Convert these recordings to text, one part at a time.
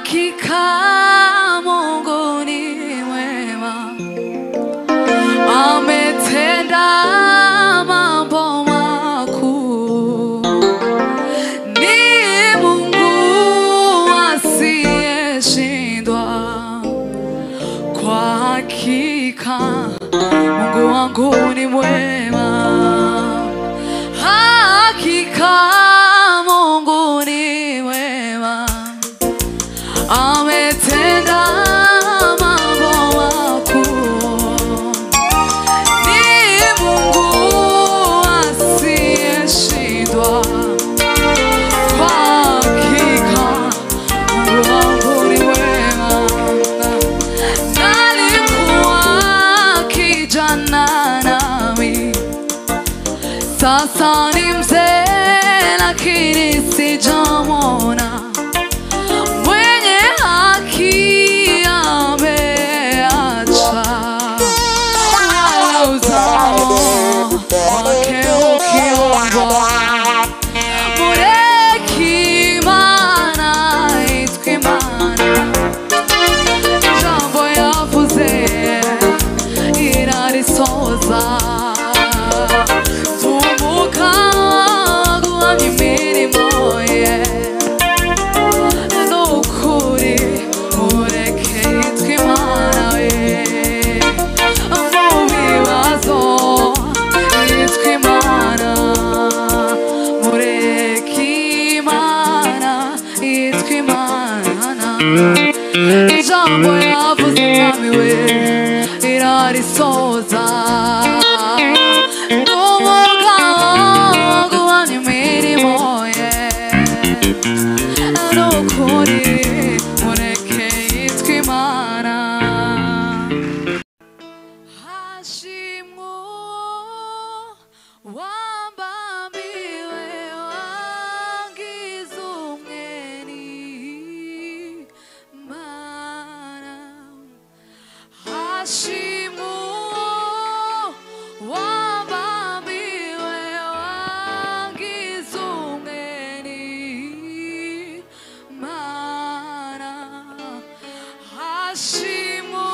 Hakika Mungu ni mwema, ametenda mambo makuu. Ni Mungu asiyeshindwa. Kwa hakika Mungu wangu ni mwema. Hakika Mungu ni mwema, ametenda mambo makuu. Ni Mungu asiyeshindwa. Kwa hakika Mungu wangu ni mwema. Nalikuwa kijana nami, sasa ni mzee lakini sijamwona. Mwenye haki ameacha, wala uzao wake ukiombwa. Mureke Imana yitwa Imana, ijambo yavuze irarisoza. Tumuka guhamya imirimo ye, nukuri mureke yitwa Imana we. Mu bibazo yitwa Imana, mureke Imana yitwa Imana. Ijambo yavuze Umwami we irarisoza. N'umugabo guhamya imirimo ye, nukuri mureke yitwa Imana. Hashimwe wambambiwe wangize umweni Mana. Hashimwe wambambiwe wangize umweni Mana. Hashimwe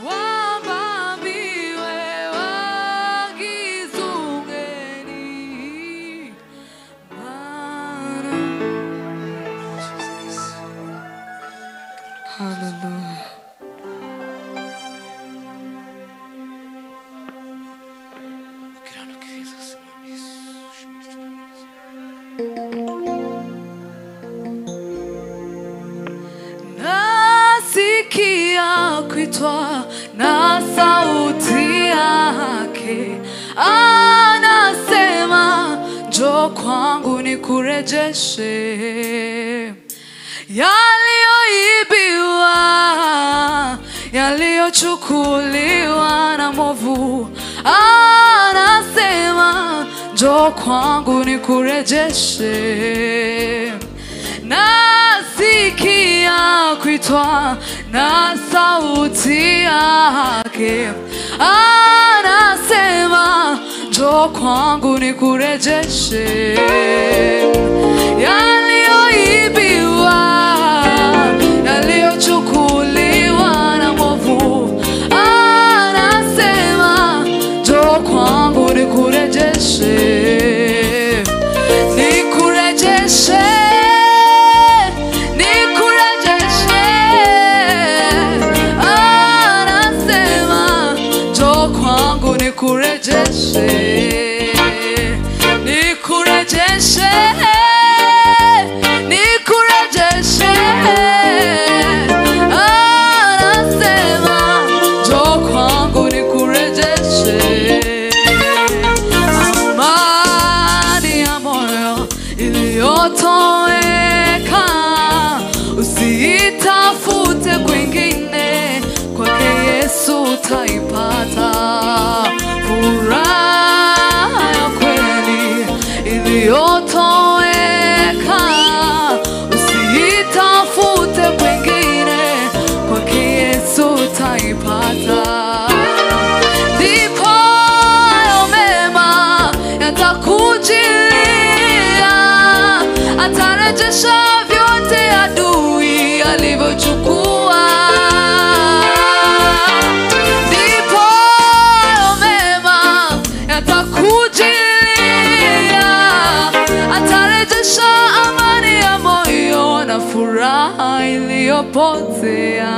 wambambiwe wangize umweni Mana. Hallelujah. Nasikia kuitwa na sauti yake, anasema njoo kwangu nikurejeshe yaliyoibiwa, yaliyochukuliwa na mwovu. Anasema njoo kwangu nikurejeshe. Nasikia kuitwa na sauti yake, anasema njoo kwangu nikurejeshe yaliyoibiwa, yaliyochukuliwa na mwovu. Anasema njoo kwangu nikurejeshe, nikurejeshe. Nikurejeshe, nikurejeshe, nikurejeshe. Anasema njoo kwangu nikurejeshe. Amani ya moyo iliyotoweka usiitafute kwingine, kwake Yesu utaipata. Furaha ya kweli iliyotoweka usiitafute kwingine, kwake Yesu utaipata. Ndipo hayo mema yatakujilia, atarejesha vyote adui furaha iliyopotea.